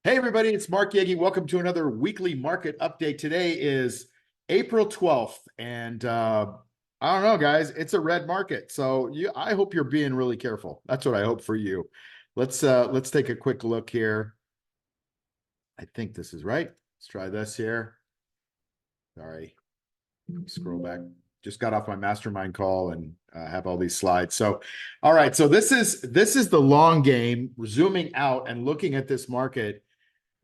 Hey, everybody, it's Mark Yegge. Welcome to another weekly market update. Today is April 12th, and I don't know, guys, it's a red market. So I hope you're being really careful. That's what I hope for you. Let's take a quick look here. I think this is right. Let's try this here. Sorry, scroll back. Just got off my mastermind call and have all these slides. So, all right. So this is the long game. Zooming out and looking at this market.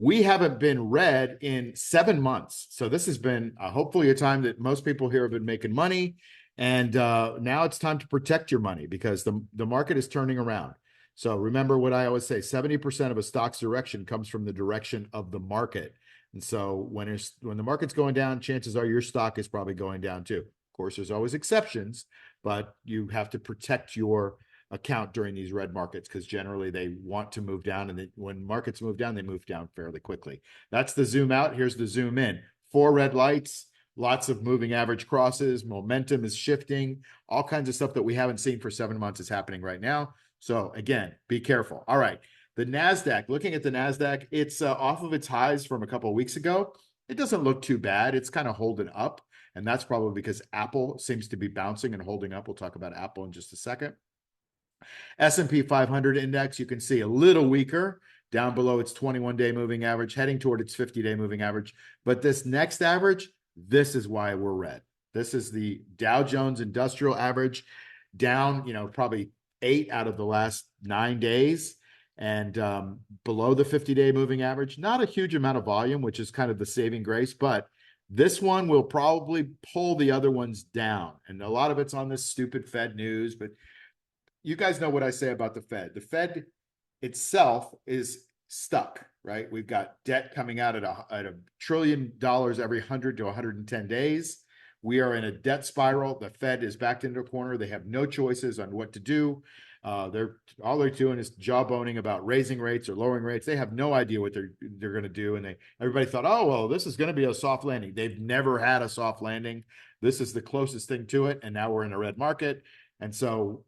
We haven't been red in 7 months. So this has been hopefully a time that most people here have been making money. And now it's time to protect your money because the market is turning around. So remember what I always say, 70% of a stock's direction comes from the direction of the market. And so when the market's going down, chances are your stock is probably going down too. Of course, there's always exceptions, but you have to protect your account during these red markets because generally they want to move down, and when markets move down, they move down fairly quickly. That's the zoom out. Here's the zoom in. 4 red lights, lots of moving average crosses, momentum is shifting, all kinds of stuff that we haven't seen for 7 months is happening right now. So again, be careful. All right, the NASDAQ, looking at the NASDAQ, it's off of its highs from a couple of weeks ago. It doesn't look too bad. It's kind of holding up, and that's probably because Apple seems to be bouncing and holding up. We'll talk about Apple in just a second. S&P 500 index, you can see a little weaker down below its 21-day moving average, heading toward its 50-day moving average. But this next average, this is why we're red. This is the Dow Jones Industrial Average down, probably 8 out of the last 9 days and below the 50-day moving average. Not a huge amount of volume, which is kind of the saving grace, but this one will probably pull the other ones down. And a lot of it's on this stupid Fed news, but you guys know what I say about the Fed. The Fed itself is stuck, right? We've got debt coming out at $1 trillion every 100 to 110 days. We are in a debt spiral. The Fed is backed into a corner. They have no choices on what to do. They're doing is jawboning about raising rates or lowering rates. They have no idea what they're going to do. And everybody thought, oh well, this is going to be a soft landing. They've never had a soft landing. This is the closest thing to it, and now we're in a red market. And so,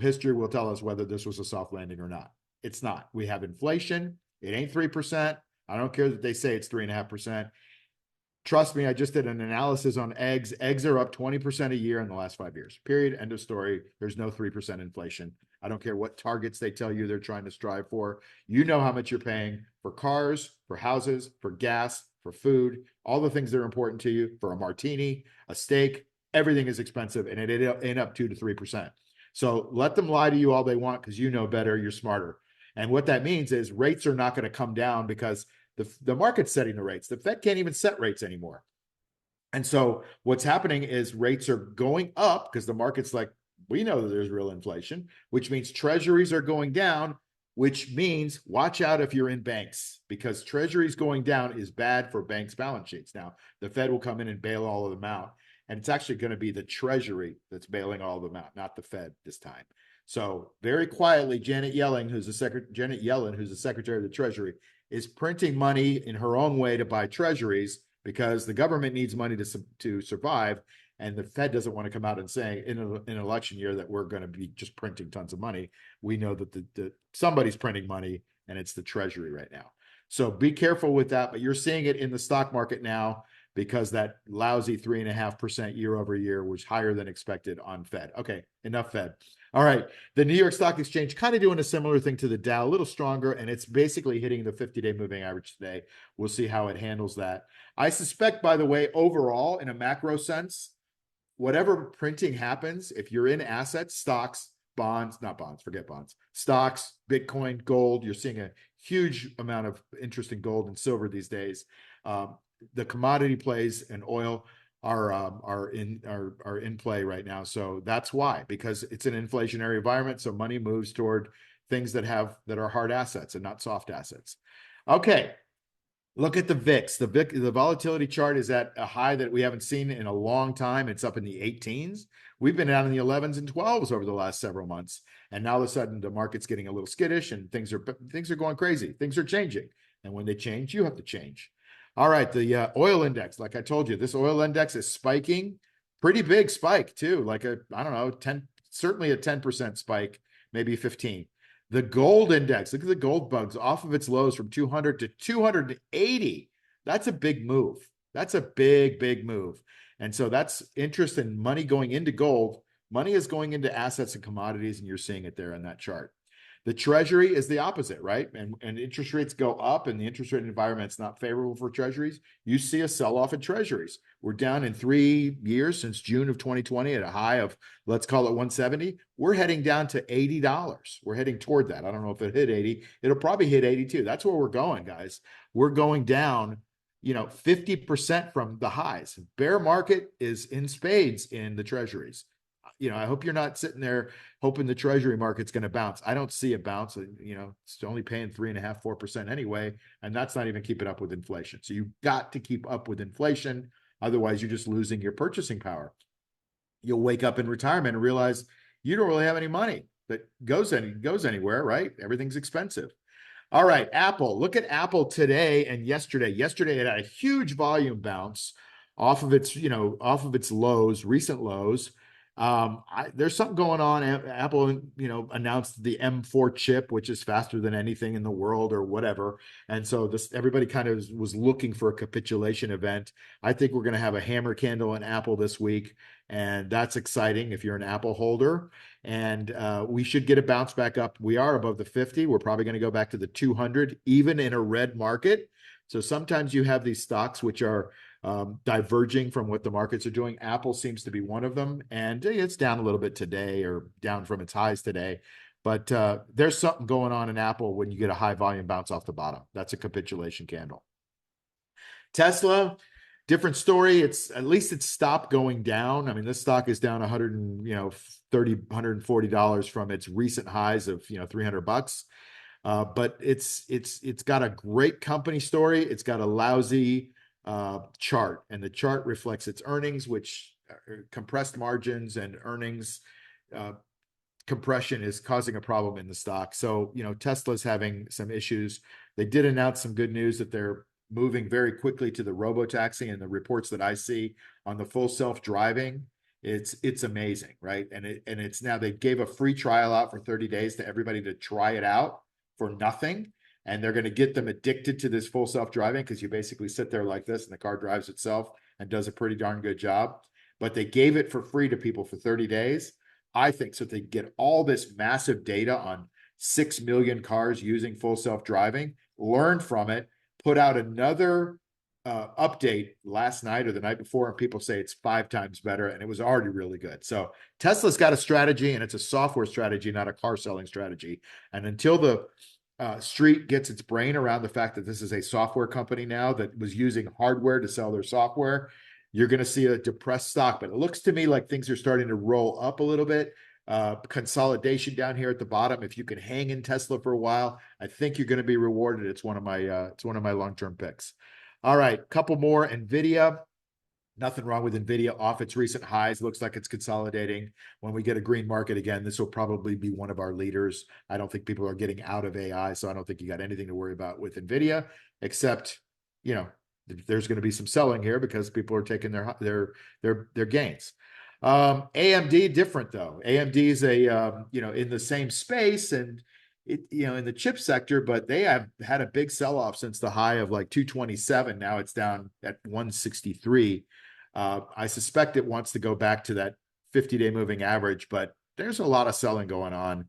history will tell us whether this was a soft landing or not. It's not. We have inflation. It ain't 3%. I don't care that they say it's 3.5%. Trust me, I just did an analysis on eggs. Eggs are up 20% a year in the last 5 years. Period. End of story. There's no 3% inflation. I don't care what targets they tell you they're trying to strive for. You know how much you're paying for cars, for houses, for gas, for food, all the things that are important to you, for a martini, a steak. Everything is expensive, and it ain't up 2 to 3%. So let them lie to you all they want because you know better, you're smarter. And what that means is rates are not going to come down because the market's setting the rates. The Fed can't even set rates anymore. And so what's happening is rates are going up because the market's like, we know that there's real inflation, which means treasuries are going down, which means watch out if you're in banks because treasuries going down is bad for banks' balance sheets. Now, the Fed will come in and bail all of them out. And it's actually going to be the Treasury that's bailing all of them out, not the Fed this time. So very quietly, Janet Yellen, who's the Secretary of the Treasury, is printing money in her own way to buy treasuries because the government needs money to survive. And the Fed doesn't want to come out and say in an election year that we're going to be just printing tons of money. We know that somebody's printing money, and it's the Treasury right now. So be careful with that. But you're seeing it in the stock market now because that lousy 3.5% year over year was higher than expected on Fed. Okay, enough Fed. All right, the New York Stock Exchange kind of doing a similar thing to the Dow, a little stronger, and it's basically hitting the 50-day moving average today. We'll see how it handles that. I suspect, by the way, overall, in a macro sense, whatever printing happens, if you're in assets, stocks, bonds, not bonds, forget bonds, stocks, Bitcoin, gold, you're seeing a huge amount of interest in gold and silver these days. The commodity plays and oil are in play right now. So that's why, because it's an inflationary environment. So money moves toward things that are hard assets and not soft assets. Okay. Look at the VIX. The volatility chart is at a high that we haven't seen in a long time. It's up in the 18s. We've been down in the 11s and 12s over the last several months. And now all of a sudden the market's getting a little skittish and things are going crazy. Things are changing. And when they change, you have to change. All right, the oil index, like I told you, this oil index is spiking. Pretty big spike too, like I don't know, 10, certainly a 10% spike, maybe 15. The gold index, look at the gold bugs off of its lows from 200 to 280. That's a big move. That's a big, big move. And so that's interest in money going into gold. Money is going into assets and commodities, and you're seeing it there on that chart. The Treasury is the opposite, right? And interest rates go up, and the interest rate environment's not favorable for Treasuries. You see a sell-off in Treasuries. We're down in 3 years since June of 2020 at a high of, let's call it 170. We're heading down to $80. We're heading toward that. I don't know if it hit 80. It'll probably hit 82. That's where we're going, guys. We're going down, 50% from the highs. Bear market is in spades in the Treasuries. I hope you're not sitting there hoping the Treasury market's going to bounce. I don't see a bounce. It's only paying 3.5%, 4% anyway, and that's not even keeping up with inflation. So you've got to keep up with inflation. Otherwise, you're just losing your purchasing power. You'll wake up in retirement and realize you don't really have any money that goes anywhere, right? Everything's expensive. All right, Apple. Look at Apple today and yesterday. Yesterday, it had a huge volume bounce off of its lows, recent lows. There's something going on. Apple, announced the M4 chip, which is faster than anything in the world or whatever. And so everybody kind of was looking for a capitulation event. I think we're going to have a hammer candle in Apple this week, and that's exciting if you're an Apple holder. And we should get a bounce back up. We are above the 50. We're probably going to go back to the 200, even in a red market. So sometimes you have these stocks which are diverging from what the markets are doing. Apple seems to be one of them, and it's down a little bit today, or down from its highs today. But there's something going on in Apple when you get a high volume bounce off the bottom. That's a capitulation candle. Tesla, different story. At least it's stopped going down. I mean, this stock is down $140 from its recent highs of $300. But it's got a great company story. It's got a lousy chart, and the chart reflects its earnings, which compressed margins and earnings compression is causing a problem in the stock. So, Tesla's having some issues. They did announce some good news that they're moving very quickly to the robo-taxi, and the reports that I see on the full self-driving, it's amazing, right? And it's now, they gave a free trial out for 30 days to everybody to try it out for nothing. And they're going to get them addicted to this full self-driving, because you basically sit there like this and the car drives itself and does a pretty darn good job. But they gave it for free to people for 30 days. I think so they get all this massive data on 6 million cars using full self-driving, learn from it, put out another update last night or the night before, and people say it's 5 times better, and it was already really good. So Tesla's got a strategy, and it's a software strategy, not a car selling strategy. And until the Street gets its brain around the fact that this is a software company now that was using hardware to sell their software, you're going to see a depressed stock. But it looks to me like things are starting to roll up a little bit. Consolidation down here at the bottom. If you can hang in Tesla for a while, I think you're going to be rewarded. It's one of my long-term picks. All right, couple more. Nvidia. Nothing wrong with Nvidia off its recent highs. Looks like it's consolidating. When we get a green market again, this will probably be one of our leaders. I don't think people are getting out of AI, so I don't think you got anything to worry about with Nvidia, except, there's going to be some selling here because people are taking their gains. AMD, different though. AMD is in the same space, and in the chip sector, but they have had a big sell-off since the high of like 227. Now it's down at 163. I suspect it wants to go back to that 50-day moving average, but there's a lot of selling going on.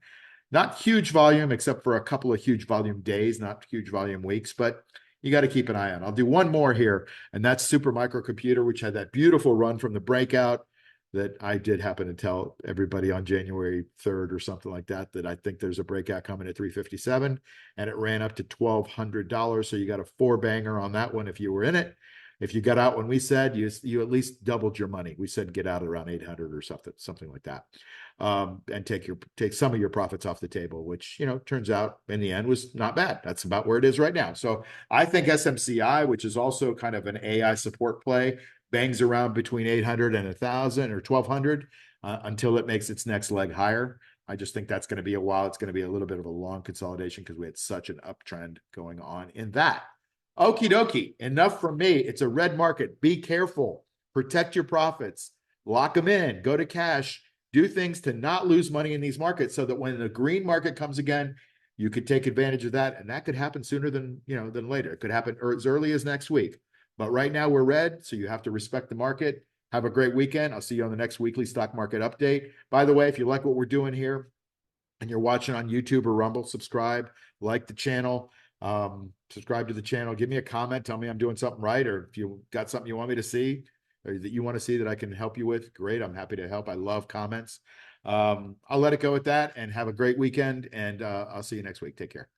Not huge volume, except for a couple of huge volume days, not huge volume weeks, but you got to keep an eye on. I'll do one more here, and that's Super Microcomputer, which had that beautiful run from the breakout that I did happen to tell everybody on January 3rd or something like that, that I think there's a breakout coming at 357, and it ran up to $1,200. So you got a 4-banger on that one if you were in it. If you got out when we said, you at least doubled your money. We said get out around 800 or something like that, and take some of your profits off the table, which turns out in the end was not bad. That's about where it is right now. So I think SMCI, which is also kind of an AI support play, bangs around between 800 and 1,000 or 1,200 until it makes its next leg higher. I just think that's going to be a while. It's going to be a little bit of a long consolidation because we had such an uptrend going on in that. Okie dokie, enough from me. It's a red market. Be careful. Protect your profits. Lock them in. Go to cash. do things to not lose money in these markets so that when the green market comes again, you could take advantage of that. And that could happen sooner than, than later. It could happen as early as next week. But right now we're red, so you have to respect the market. Have a great weekend. I'll see you on the next weekly stock market update. By the way, if you like what we're doing here and you're watching on YouTube or Rumble, subscribe, like the channel, subscribe to the channel, give me a comment, tell me I'm doing something right, or if you got something you want me to see or that you want to see that I can help you with, great. I'm happy to help. I love comments. I'll let it go with that and have a great weekend, and I'll see you next week. Take care.